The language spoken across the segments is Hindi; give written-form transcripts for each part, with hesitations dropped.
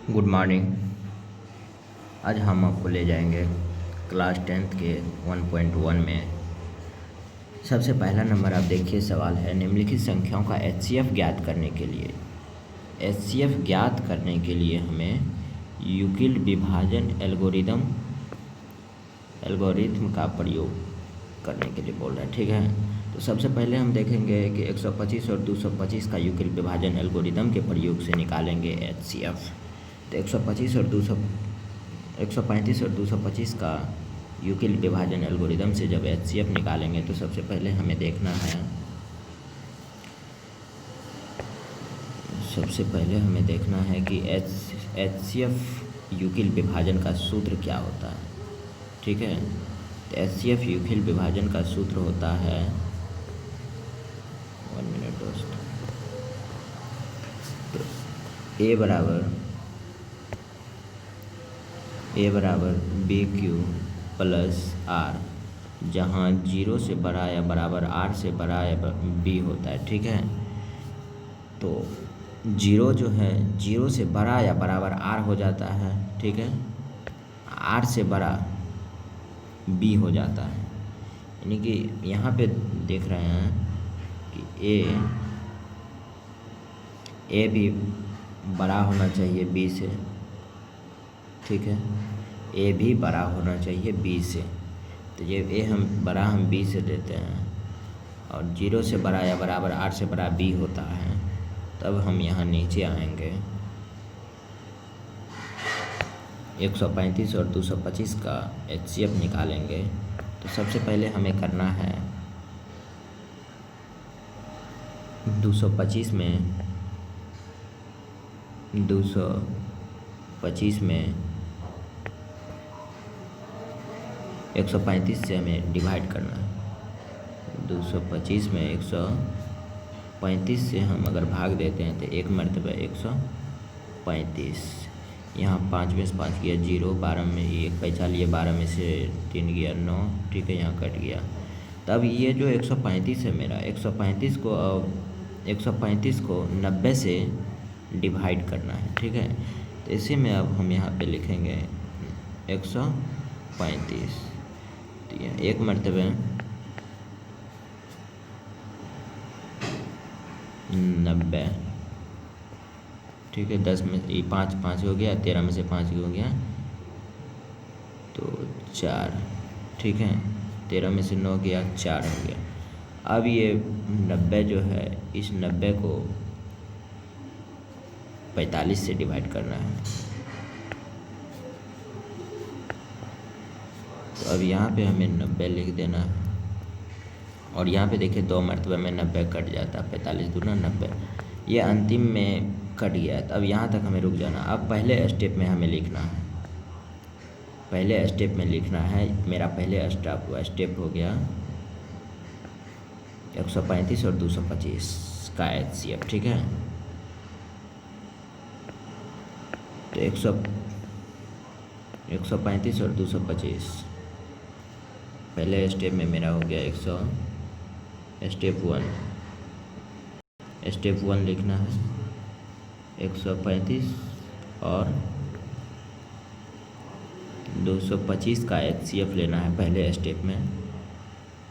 Good morning. आज हम आपको ले जाएंगे क्लास 10th के 1.1 में। सबसे पहला नंबर आप देखिए, सवाल है निम्नलिखित संख्याओं का एचसीएफ ज्ञात करने के लिए। एचसीएफ ज्ञात करने के लिए हमें यूक्लिड विभाजन एल्गोरिथम का प्रयोग करने के लिए बोल रहा है, ठीक है। तो सबसे पहले हम देखेंगे कि 125 और 225 का यूक्लिड विभाजन एल्गोरिथम के प्रयोग से निकालेंगे एचसीएफ। तो 135 और 225 का यूक्लिड विभाजन एल्गोरिथम से जब एचसीएफ निकालेंगे तो सबसे पहले हमें देखना है कि एचसीएफ यूक्लिड विभाजन का सूत्र क्या होता है, ठीक है। तो एचसीएफ यूक्लिड विभाजन का सूत्र होता है, 1 मिनट दोस्त। तो ए बराबर बी क्यू प्लस आर, जहाँ 0 से बड़ा या बराबर आर से बड़ा या बी होता है, ठीक है। तो 0 जो है 0 से बड़ा या बराबर आर हो जाता है, ठीक है। आर से बड़ा बी हो जाता है, यानी कि यहाँ पे देख रहे हैं कि ए भी बड़ा होना चाहिए बी से, ठीक है। ए भी बड़ा होना चाहिए बी से। तो ये ए हम बी से देते हैं और 0 से बड़ा या बराबर आर से बड़ा बी होता है, तब हम यहाँ नीचे आएंगे 135 और 225 का एचसीएफ निकालेंगे। तो सबसे पहले हमें करना है 225 में 135 से हमें डिवाइड करना है। 225 में 135 से हम अगर भाग देते हैं तो एक मरतबा 135, यहाँ 5 में से 5 गया 0, 12 में 1 पैसा लिए, 12 में से 3 गया 9, ठीक है, यहाँ कट गया। तब ये जो 135 है मेरा, 135 को 90 से डिवाइड करना है, ठीक है। तो इसी में अब हम यहाँ पे लिखेंगे 135, तो यह एक मरतबे 90, ठीक है। 10 में 5 हो गया, 13 में से 5 हो गया तो 4, ठीक है। 13 में से 9 गया 4 हो गया। अब ये 90 जो है, इस 90 को 45 से डिवाइड करना है। तो अब यहाँ पे हमें 90 लिख देना है और यहाँ पे देखिए 2 मरतबे में 90 कट जाता है, 45 दूना 90, ये अंतिम में कट गया। तो अब यहाँ तक हमें रुक जाना। अब पहले स्टेप में हमें लिखना है, मेरा पहले स्टेप हो गया 135 और 225 का एचसीएफ, ठीक है। तो 135 और 225 पहले स्टेप में मेरा हो गया स्टेप 1 लिखना है 135 और 225 का एचसीएफ लेना है पहले स्टेप में।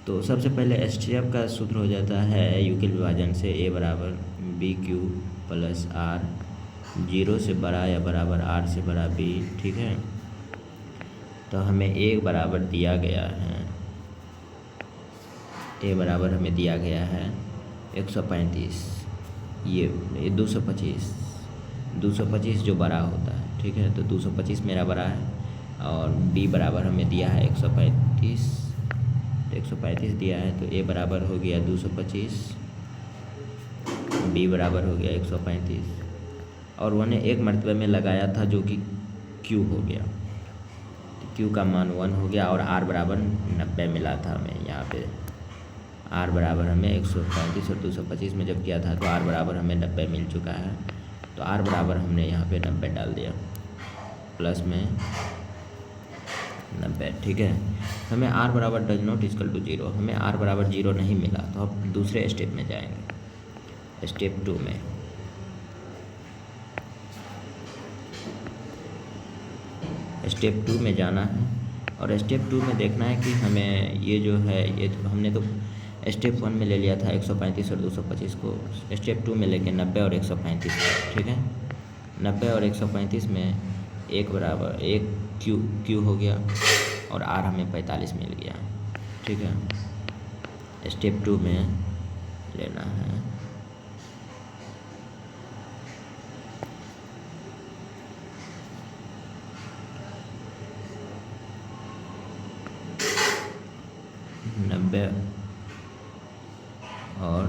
तो सबसे पहले एचसीएफ का सूत्र हो जाता है यूक्लिड विभाजन से ए बराबर बी क्यू प्लस आर, 0 से बड़ा या बराबर आर से बड़ा बी, ठीक है। तो हमें ए बराबर दिया गया है 135, ये 225 जो बड़ा होता है, ठीक है। तो 225 मेरा बड़ा है और बी बराबर हमें दिया है 135, तो 135 दिया है, तो ए बराबर हो गया 225, बी बराबर हो गया 135 और उन्होंने एक मरतबे में लगाया था जो कि क्यू हो गया। तो क्यू का मान 1 हो गया और आर बराबर 90 मिला था हमें। यहाँ पे आर बराबर हमें 135 और 225 में जब किया था तो आर बराबर हमें 90 मिल चुका है। तो आर बराबर हमने यहाँ पे 90 डाल दिया, प्लस में 90, ठीक है। हमें आर बराबर डज नॉट इक्वल टू 0, हमें आर बराबर 0 नहीं मिला। तो अब दूसरे स्टेप में जाएंगे, स्टेप 2 में। स्टेप 2 में जाना है और स्टेप 2 में देखना है कि हमें ये जो है ये तो हमने तो स्टेप 1 में ले लिया था 135 और 225 को, स्टेप 2 में लेके 90 और 135, ठीक है। 90 और 135 में एक बराबर एक क्यू हो गया और आर हमें 45 मिल गया, ठीक है। स्टेप 2 में लेना है नब्बे और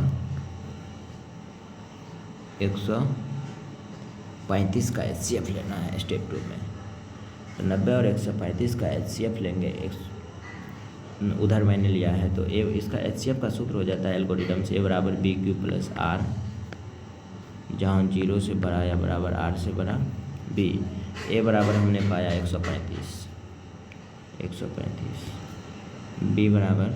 135 का HCF लेना है स्टेप 2 में। तो 90 और 135 का HCF लेंगे, उधर मैंने लिया है तो ए इसका HCF का सूत्र हो जाता है एल्गोरिदम से A बराबर BQ प्लस R, जहाँ 0 से बड़ा या बराबर R से बड़ा B। A बराबर हमने पाया 135, B बराबर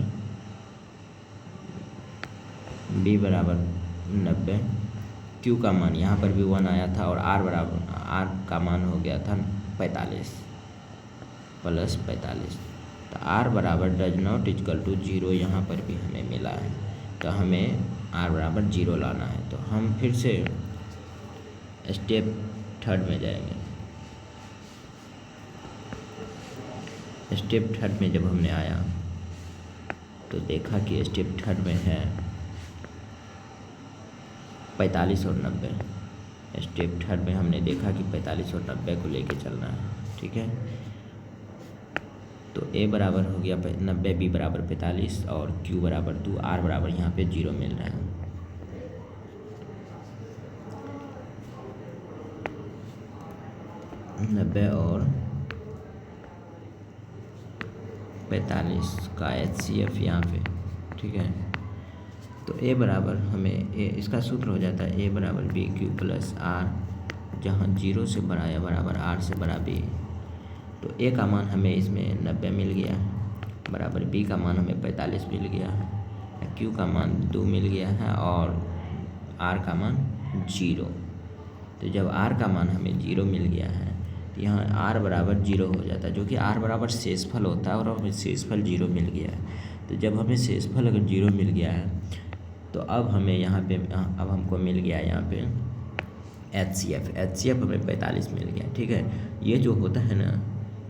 90, Q का मान यहाँ पर भी 1 आया था और R का मान हो गया था 45 प्लस 45। तो R बराबर डज नॉट इक्वल टू 0 यहाँ पर भी हमें मिला है, तो हमें R बराबर 0 लाना है। तो हम फिर से स्टेप 3 में जाएंगे। स्टेप 3 में जब हमने आया तो देखा कि स्टेप 3 में है 45 और 90। स्टेप 3 में हमने देखा कि 45 और 90 को लेके चलना है, ठीक है। तो A बराबर हो गया 90, B बराबर 45 और Q बराबर 2, R बराबर यहाँ पे 0 मिल रहा है। नब्बे और 45 का HCF यहाँ पे, ठीक है। तो A बराबर हमें इसका सूत्र हो जाता है A बराबर BQ प्लस R, जहाँ 0 से बड़ा या बराबर R से बड़ा B। तो A का मान हमें इसमें 90 मिल गया है, बराबर B का मान हमें 45 मिल गया है, Q का मान 2 मिल गया है और R का मान 0। तो जब R का मान हमें 0 मिल गया है तो यहाँ R बराबर 0 हो जाता है, जो कि R बराबर शेषफल होता है और हमें शेषफल 0 मिल गया है। तो जब हमें शेषफल अगर 0 मिल गया है तो अब हमें यहाँ पे अब हमको मिल गया यहाँ पे HCF हमें 45 मिल गया, ठीक है। ये जो होता है ना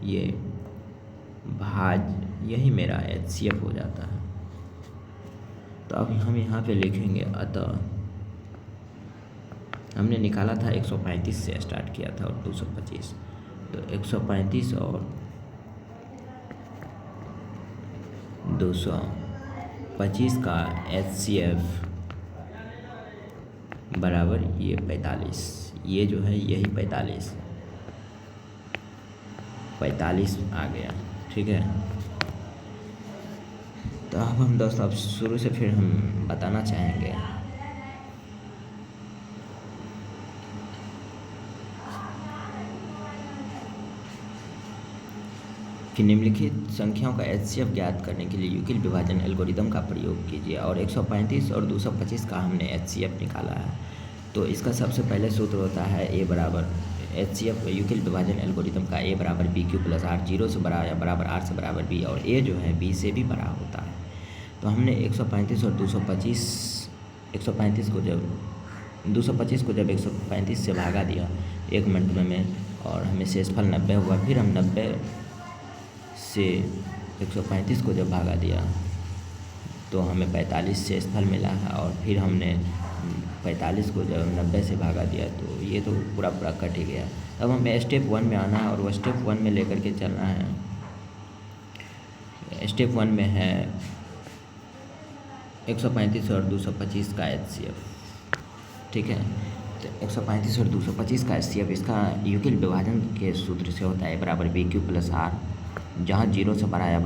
ये यही मेरा HCF हो जाता है। तो अब हम यहाँ पे लिखेंगे अतः हमने निकाला था 135 से स्टार्ट किया था और 225, तो 135 और 225 का HCF बराबर ये 45, ये जो है यही 45 आ गया, ठीक है। तो अब हम दोस्तों अब शुरू से फिर हम बताना चाहेंगे कि निम्नलिखित संख्याओं का HCF ज्ञात करने के लिए यूक्लिड विभाजन एल्गोरिदम का प्रयोग कीजिए। और 135 और 225 का हमने HCF निकाला है। तो इसका सबसे पहले सूत्र होता है A बराबर HCF यूक्लिड विभाजन एल्गोरिदम का A बराबर BQ प्लस R, 0 से बड़ा या बराबर R से बराबर B, और A जो है B से भी बड़ा होता है। तो हमने 135 और 225 135 को जब 225 को जब 135 से भागा दिया 1 मिनट में और हमें शेषफल 90 हुआ, फिर हम 90 से 135 को जब भागा दिया तो हमें 45 शेषफल मिला है, और फिर हमने 45 को जब 90 से भागा दिया तो ये तो पूरा कट ही गया। अब हमें स्टेप 1 में आना है और वो स्टेप 1 में लेकर के चलना है। स्टेप 1 में है 135 और 225 का HCF, ठीक है। तो 135 और 225 का HCF इसका यूक्लिड विभाजन के सूत्र से होता है बराबर BQ प्लस R, जहाँ 0 से बड़ा या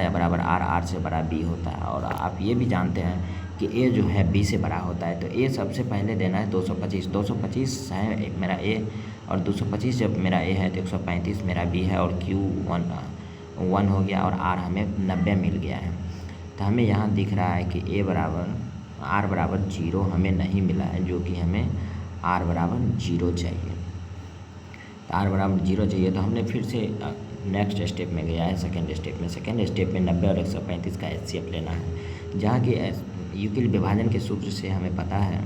बराबर R से बड़ा B होता है। और आप ये भी जानते हैं कि A जो है B से बड़ा होता है, तो A सबसे पहले देना है 225 है मेरा A, और 225 जब मेरा A है तो 135 मेरा B है, और Q 1 हो गया और R हमें 90 मिल गया है। तो हमें यहाँ दिख रहा है कि R बराबर 0 हमें नहीं मिला है, जो कि हमें R बराबर 0 चाहिए। तो आर बराबर 0 चाहिए, तो हमने फिर से नेक्स्ट स्टेप में गया है सेकेंड स्टेप में। सेकेंड स्टेप में 90 और 135 का HCF लेना है, जहाँ कि यूक्लिड विभाजन के सूत्र से हमें पता है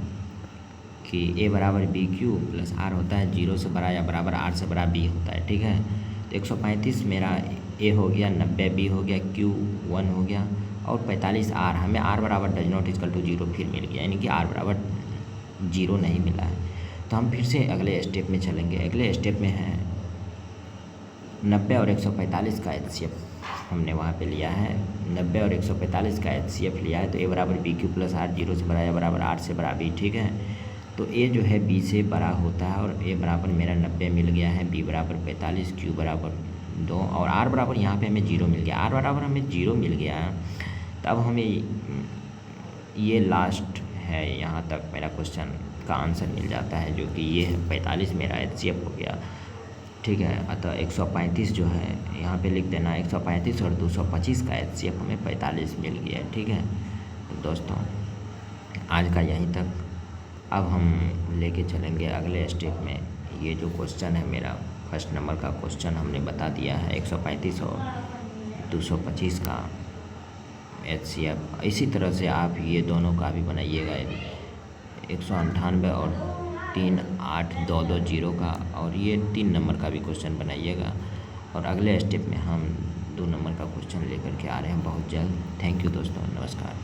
कि A बराबर BQ प्लस R होता है 0 से बड़ा या बराबर R से बड़ा B होता है, ठीक है। तो 135 मेरा A हो गया, 90 B हो गया, Q 1 हो गया और 45 R, हमें R बराबर डज नॉट इक्वल टू 0 फिर मिल गया, यानी कि R बराबर 0 नहीं मिला है। तो हम फिर से अगले स्टेप में चलेंगे। अगले स्टेप में है 90 और 145 का HCF हमने वहाँ पे लिया है, 90 और 145 का HCF लिया है। तो A बराबर BQ प्लस R 0 से बड़ा या बराबर R से बड़ा B, ठीक है। तो A जो है B से बड़ा होता है और A बराबर मेरा 90 मिल गया है, B बराबर 45, Q बराबर 2 और R बराबर यहाँ पे हमें 0 मिल गया। R बराबर हमें 0 मिल गया, तब हमें ये लास्ट है, यहाँ तक मेरा क्वेश्चन का आंसर मिल जाता है, जो कि ये है 45 मेरा HCF हो गया, ठीक है। अतः 135 जो है यहाँ पे लिख देना, 135 और 225 का HCF हमें 45 मिल गया, ठीक है। तो दोस्तों आज का यहीं तक। अब हम लेके चलेंगे अगले स्टेप में। ये जो क्वेश्चन है मेरा फर्स्ट नंबर का क्वेश्चन हमने बता दिया है, 135 और 225 का HCF। इसी तरह से आप ये दोनों का भी बनाइएगा, 198 और 38220 का, और ये 3 नंबर का भी क्वेश्चन बनाइएगा। और अगले स्टेप में हम 2 नंबर का क्वेश्चन लेकर के आ रहे हैं बहुत जल्द। थैंक यू दोस्तों, नमस्कार।